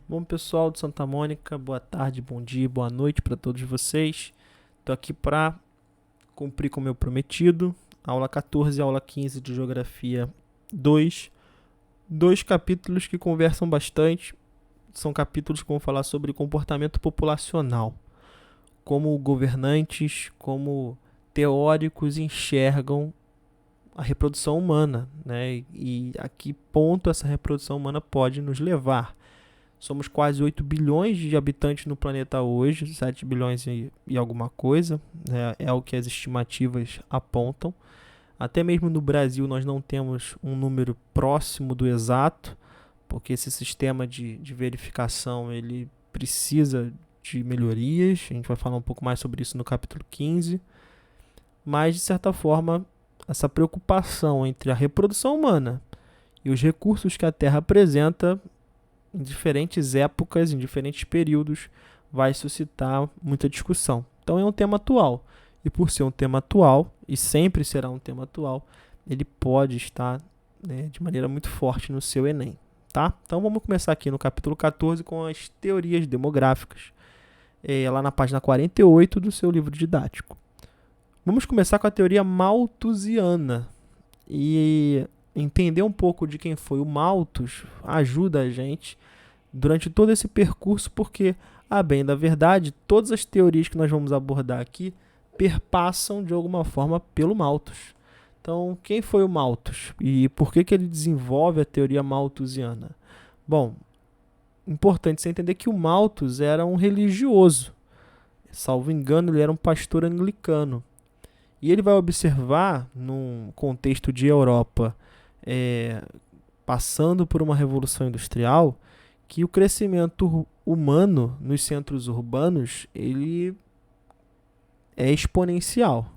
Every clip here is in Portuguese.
Bom, pessoal de Santa Mônica, boa tarde, bom dia, boa noite para todos vocês. Estou aqui para cumprir com o meu prometido. Aula 14 e aula 15 de Geografia 2. Dois capítulos que conversam bastante. São capítulos que vão falar sobre comportamento populacional. Como governantes, como teóricos enxergam a reprodução humana, né? E a que ponto essa reprodução humana pode nos levar. Somos quase 8 bilhões de habitantes no planeta hoje, 7 bilhões e alguma coisa, né? É o que as estimativas apontam. Até mesmo no Brasil nós não temos um número próximo do exato, porque esse sistema de verificação ele precisa de melhorias. A gente vai falar um pouco mais sobre isso no capítulo 15. Mas, de certa forma, essa preocupação entre a reprodução humana e os recursos que a Terra apresenta em diferentes épocas, em diferentes períodos, vai suscitar muita discussão. Então é um tema atual. E por ser um tema atual, e sempre será um tema atual, ele pode estar, né, de maneira muito forte no seu Enem. Tá? Então vamos começar aqui no capítulo 14 com as teorias demográficas, lá na página 48 do seu livro didático. Vamos começar com a teoria malthusiana. E entender um pouco de quem foi o Malthus ajuda a gente durante todo esse percurso, porque, a bem da verdade, todas as teorias que nós vamos abordar aqui perpassam de alguma forma pelo Malthus. Então, quem foi o Malthus e por que ele desenvolve a teoria malthusiana? Bom, importante você entender que o Malthus era um religioso. Salvo engano, ele era um pastor anglicano. E ele vai observar, num contexto de Europa, passando por uma revolução industrial, que o crescimento humano nos centros urbanos ele é exponencial.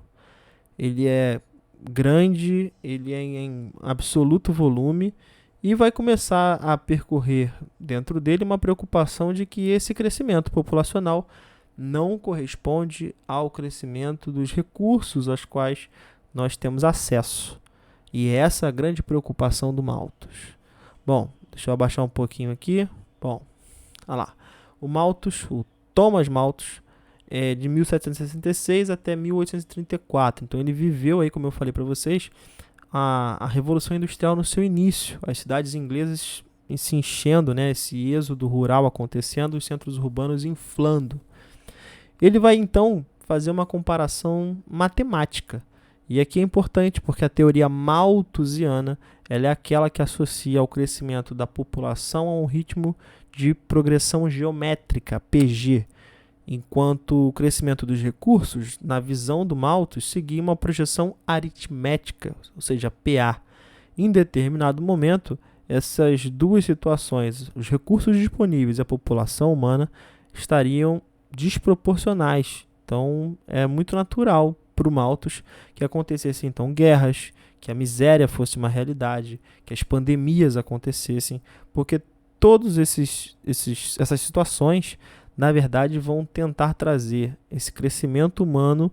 Ele é grande, ele é em absoluto volume e vai começar a percorrer dentro dele uma preocupação de que esse crescimento populacional não corresponde ao crescimento dos recursos aos quais nós temos acesso. E essa é a grande preocupação do Malthus. Bom, deixa eu abaixar um pouquinho aqui. Bom, olha lá. O Malthus, o Thomas Malthus, é de 1766 até 1834. Então ele viveu aí, como eu falei para vocês, a Revolução Industrial no seu início. As cidades inglesas se enchendo, né, esse êxodo rural acontecendo, os centros urbanos inflando. Ele vai, então, fazer uma comparação matemática. E aqui é importante porque a teoria malthusiana ela é aquela que associa o crescimento da população a um ritmo de progressão geométrica, PG, enquanto o crescimento dos recursos, na visão do Malthus, seguia uma projeção aritmética, ou seja, PA. Em determinado momento, essas duas situações, os recursos disponíveis e a população humana, estariam desproporcionais. Então, é muito natural para o Malthus que acontecessem então guerras, que a miséria fosse uma realidade, que as pandemias acontecessem, porque todas essas situações, na verdade, vão tentar trazer esse crescimento humano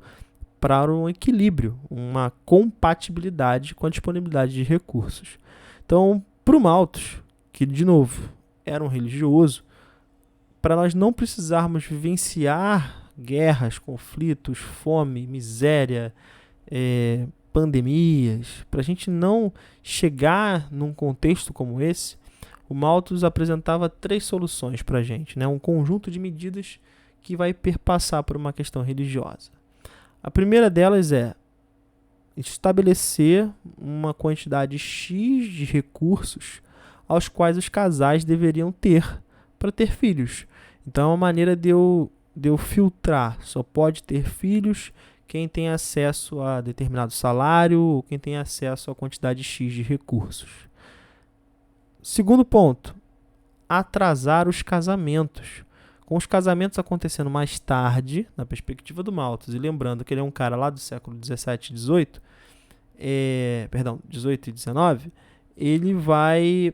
para um equilíbrio, uma compatibilidade com a disponibilidade de recursos. Então, para o Malthus, que de novo era um religioso, para nós não precisarmos vivenciar guerras, conflitos, fome, miséria, pandemias, para a gente não chegar num contexto como esse, o Malthus apresentava 3 soluções para a gente, né? Um conjunto de medidas que vai perpassar por uma questão religiosa. A primeira delas é estabelecer uma quantidade X de recursos aos quais os casais deveriam ter para ter filhos. Então é uma maneira de eu filtrar. Só pode ter filhos quem tem acesso a determinado salário ou quem tem acesso a quantidade X de recursos. Segundo ponto, atrasar os casamentos. Com os casamentos acontecendo mais tarde, na perspectiva do Malthus, e lembrando que ele é um cara lá do século 17 e 18, 18 e 19, ele vai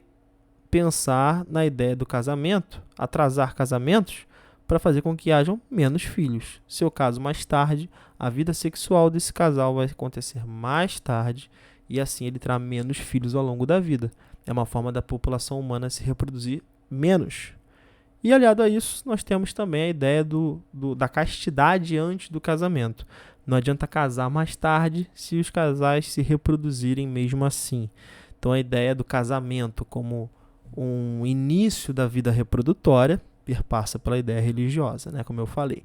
pensar na ideia do casamento, atrasar casamentos, para fazer com que hajam menos filhos. Se eu caso mais tarde, a vida sexual desse casal vai acontecer mais tarde e assim ele terá menos filhos ao longo da vida. É uma forma da população humana se reproduzir menos. E aliado a isso, nós temos também a ideia da castidade antes do casamento. Não adianta casar mais tarde se os casais se reproduzirem mesmo assim. Então a ideia do casamento como um início da vida reprodutória perpassa pela ideia religiosa, né, como eu falei.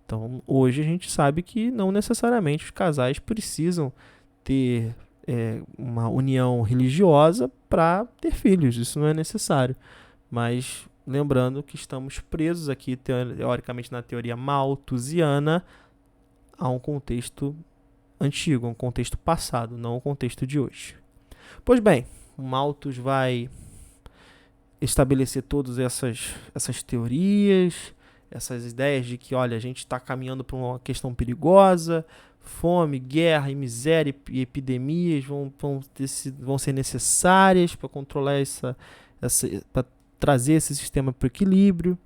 Então hoje a gente sabe que não necessariamente os casais precisam ter uma união religiosa para ter filhos, isso não é necessário. Mas lembrando que estamos presos aqui, teoricamente, na teoria malthusiana, a um contexto antigo, um contexto passado, não um contexto de hoje. Pois bem, o Malthus vai estabelecer todas essas teorias, essas ideias de que, olha, a gente está caminhando para uma questão perigosa, fome, guerra e miséria e epidemias vão ser necessárias para controlar para trazer esse sistema para o equilíbrio.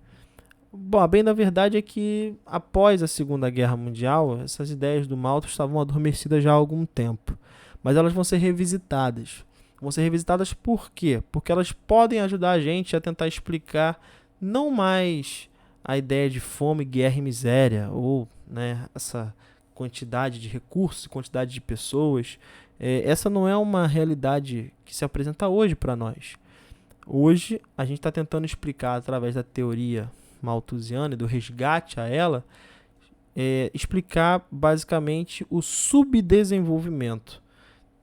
Bom, a bem da verdade é que após a Segunda Guerra Mundial, essas ideias do Malthus estavam adormecidas já há algum tempo, mas elas vão ser revisitadas. Vão ser revisitadas por quê? Porque elas podem ajudar a gente a tentar explicar não mais a ideia de fome, guerra e miséria, ou essa quantidade de recursos, quantidade de pessoas. Essa não é uma realidade que se apresenta hoje para nós. Hoje, a gente está tentando explicar através da teoria malthusiana e do resgate a ela, explicar basicamente o subdesenvolvimento.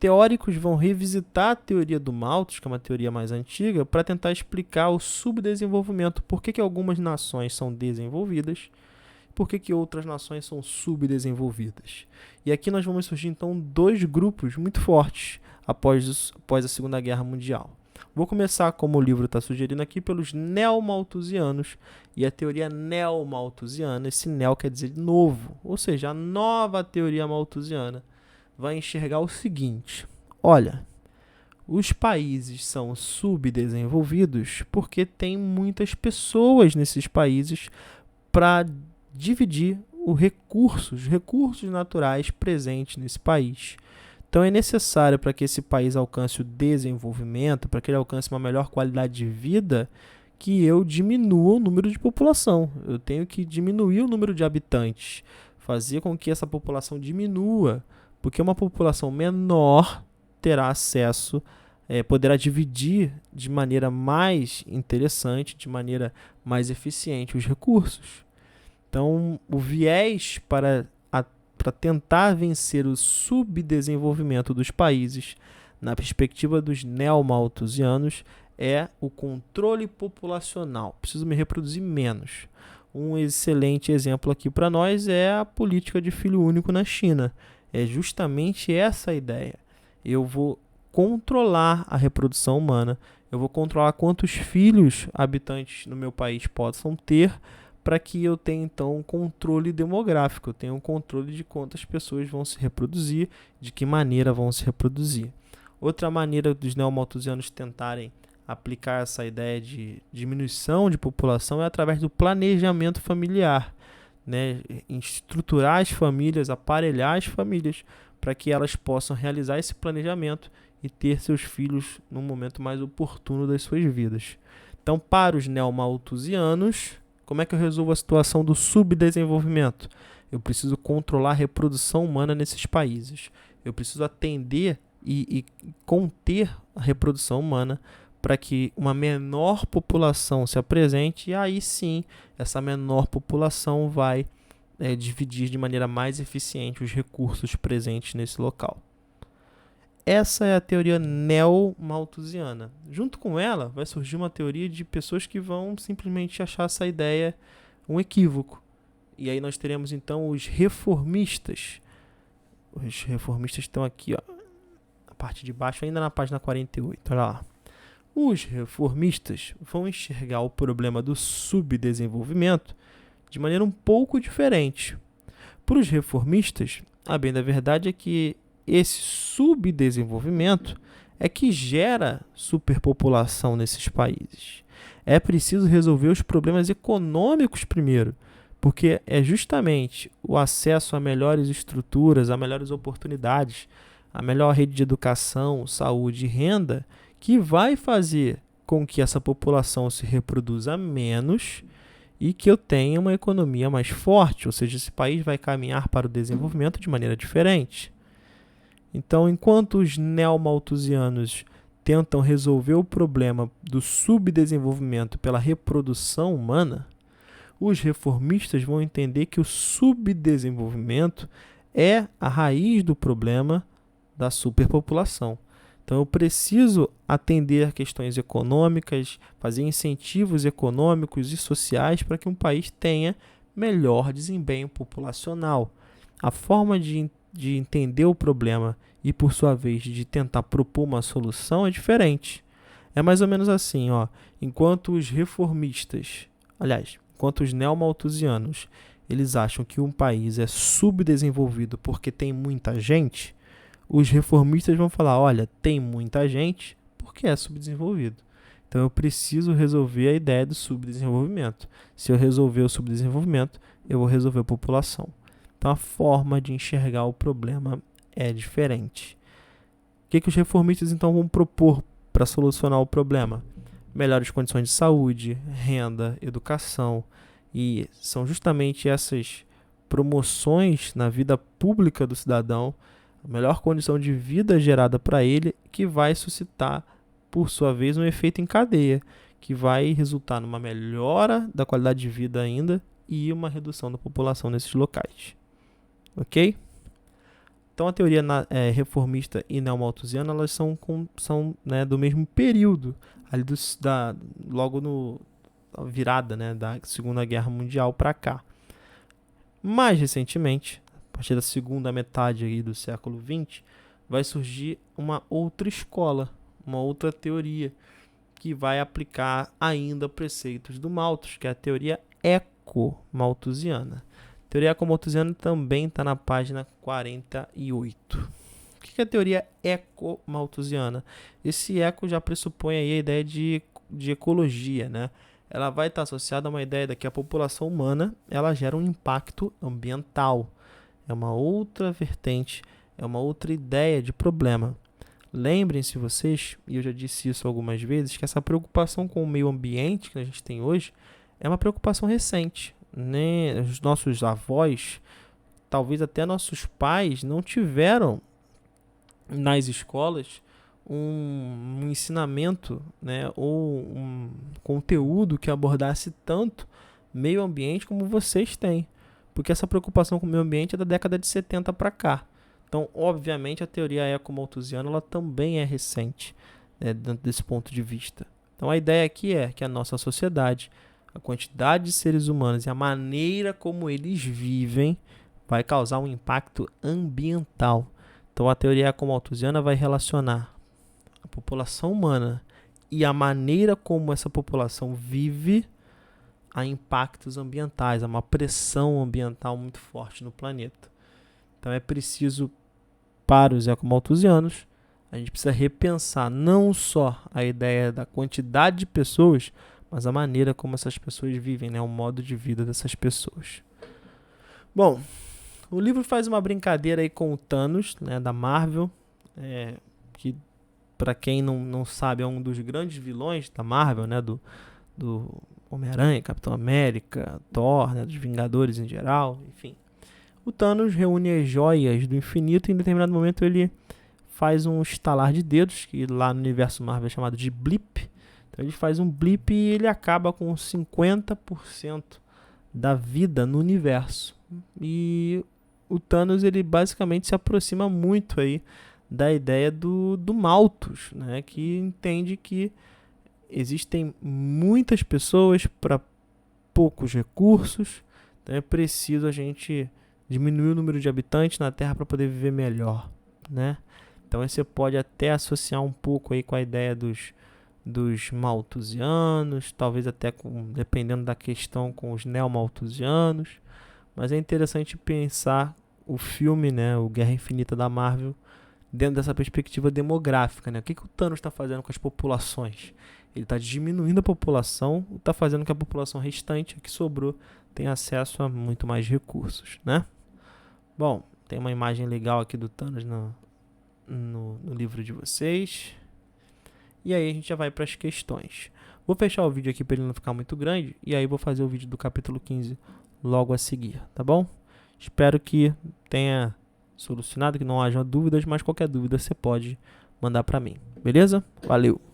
Teóricos vão revisitar a teoria do Malthus, que é uma teoria mais antiga, para tentar explicar o subdesenvolvimento. Por que algumas nações são desenvolvidas, por que outras nações são subdesenvolvidas. E aqui nós vamos surgir, então, dois grupos muito fortes após a Segunda Guerra Mundial. Vou começar, como o livro está sugerindo aqui, pelos neomalthusianos e a teoria neomalthusiana. Esse neo quer dizer novo, ou seja, a nova teoria malthusiana vai enxergar o seguinte: olha, os países são subdesenvolvidos porque tem muitas pessoas nesses países para dividir os recursos naturais presentes nesse país. Então é necessário para que esse país alcance o desenvolvimento, para que ele alcance uma melhor qualidade de vida, que eu diminua o número de população. Eu tenho que diminuir o número de habitantes, fazer com que essa população diminua, porque uma população menor terá acesso, poderá dividir de maneira mais interessante, de maneira mais eficiente os recursos. Então, o viés para tentar vencer o subdesenvolvimento dos países, na perspectiva dos neomalthusianos, é o controle populacional. Preciso me reproduzir menos. Um excelente exemplo aqui para nós é a política de filho único na China. É justamente essa a ideia. Eu vou controlar a reprodução humana, eu vou controlar quantos filhos habitantes no meu país possam ter, para que eu tenha, então, um controle demográfico. Eu tenha um controle de quantas pessoas vão se reproduzir, de que maneira vão se reproduzir. Outra maneira dos neomalthusianos tentarem aplicar essa ideia de diminuição de população é através do planejamento familiar, estruturar as famílias, aparelhar as famílias, para que elas possam realizar esse planejamento e ter seus filhos no momento mais oportuno das suas vidas. Então, para os neomalthusianos, como é que eu resolvo a situação do subdesenvolvimento? Eu preciso controlar a reprodução humana nesses países. Eu preciso atender e conter a reprodução humana para que uma menor população se apresente, e aí sim, essa menor população vai dividir de maneira mais eficiente os recursos presentes nesse local. Essa é a teoria neomalthusiana. Junto com ela, vai surgir uma teoria de pessoas que vão simplesmente achar essa ideia um equívoco. E aí nós teremos, então, os reformistas. Os reformistas estão aqui, ó, na parte de baixo, ainda na página 48. Olha lá. Os reformistas vão enxergar o problema do subdesenvolvimento de maneira um pouco diferente. Para os reformistas, a bem da verdade é que esse subdesenvolvimento é que gera superpopulação nesses países. É preciso resolver os problemas econômicos primeiro, porque é justamente o acesso a melhores estruturas, a melhores oportunidades, a melhor rede de educação, saúde e renda que vai fazer com que essa população se reproduza menos e que eu tenha uma economia mais forte, ou seja, esse país vai caminhar para o desenvolvimento de maneira diferente. Então, enquanto os neomalthusianos tentam resolver o problema do subdesenvolvimento pela reprodução humana, os reformistas vão entender que o subdesenvolvimento é a raiz do problema da superpopulação. Então, eu preciso atender a questões econômicas, fazer incentivos econômicos e sociais para que um país tenha melhor desempenho populacional. A forma de entender o problema e, por sua vez, de tentar propor uma solução é diferente. É mais ou menos assim, ó. Enquanto os neomalthusianos, eles acham que um país é subdesenvolvido porque tem muita gente, os reformistas vão falar, olha, tem muita gente porque é subdesenvolvido. Então eu preciso resolver a ideia do subdesenvolvimento. Se eu resolver o subdesenvolvimento, eu vou resolver a população. Então a forma de enxergar o problema é diferente. O que os reformistas então vão propor para solucionar o problema? Melhores condições de saúde, renda, educação. E são justamente essas promoções na vida pública do cidadão, a melhor condição de vida gerada para ele, que vai suscitar, por sua vez, um efeito em cadeia, que vai resultar numa melhora da qualidade de vida ainda e uma redução da população nesses locais. Ok? Então, a teoria reformista e neomalthusiana, elas são do mesmo período, ali logo no virada, né, da Segunda Guerra Mundial para cá. Mais recentemente, a partir da segunda metade aí do século XX, vai surgir uma outra escola, uma outra teoria, que vai aplicar ainda preceitos do Malthus, que é a teoria eco-malthusiana. A teoria eco-malthusiana também está na página 48. O que é a teoria eco-malthusiana? Esse eco já pressupõe aí a ideia de ecologia, né? Ela vai estar associada a uma ideia de que a população humana ela gera um impacto ambiental. É uma outra vertente, é uma outra ideia de problema. Lembrem-se vocês, e eu já disse isso algumas vezes, que essa preocupação com o meio ambiente que a gente tem hoje é uma preocupação recente, né? Os nossos avós, talvez até nossos pais, não tiveram nas escolas um ensinamento, né, ou um conteúdo que abordasse tanto meio ambiente como vocês têm. Porque essa preocupação com o meio ambiente é da década de 70 para cá. Então, obviamente, a teoria eco-malthusiana ela também é recente, né, dentro desse ponto de vista. Então, a ideia aqui é que a nossa sociedade, a quantidade de seres humanos e a maneira como eles vivem vai causar um impacto ambiental. Então, a teoria eco-malthusiana vai relacionar a população humana e a maneira como essa população vive a impactos ambientais, a uma pressão ambiental muito forte no planeta. Então é preciso, para os ecomalthusianos, a gente precisa repensar não só a ideia da quantidade de pessoas, mas a maneira como essas pessoas vivem, né? O modo de vida dessas pessoas. Bom, o livro faz uma brincadeira aí com o Thanos, né, da Marvel, que, para quem não sabe, é um dos grandes vilões da Marvel, né, do Homem-Aranha, Capitão América, Thor, né, dos Vingadores em geral, enfim. O Thanos reúne as joias do infinito e em determinado momento ele faz um estalar de dedos, que lá no universo Marvel é chamado de blip. Então ele faz um blip e ele acaba com 50% da vida no universo. E o Thanos ele basicamente se aproxima muito aí da ideia do Malthus, né, que entende que existem muitas pessoas para poucos recursos, então é preciso a gente diminuir o número de habitantes na Terra para poder viver melhor, né? Então você pode até associar um pouco aí com a ideia dos malthusianos, talvez até dependendo da questão com os neomalthusianos, mas é interessante pensar o filme, né, o Guerra Infinita da Marvel, dentro dessa perspectiva demográfica, né? O que o Thanos está fazendo com as populações? Ele está diminuindo a população, está fazendo que a população restante, a que sobrou, tenha acesso a muito mais recursos, né? Bom, tem uma imagem legal aqui do Thanos no livro de vocês. E aí a gente já vai para as questões. Vou fechar o vídeo aqui para ele não ficar muito grande. E aí vou fazer o vídeo do capítulo 15 logo a seguir, tá bom? Espero que tenha solucionado, que não haja dúvidas, mas qualquer dúvida você pode mandar para mim, beleza? Valeu!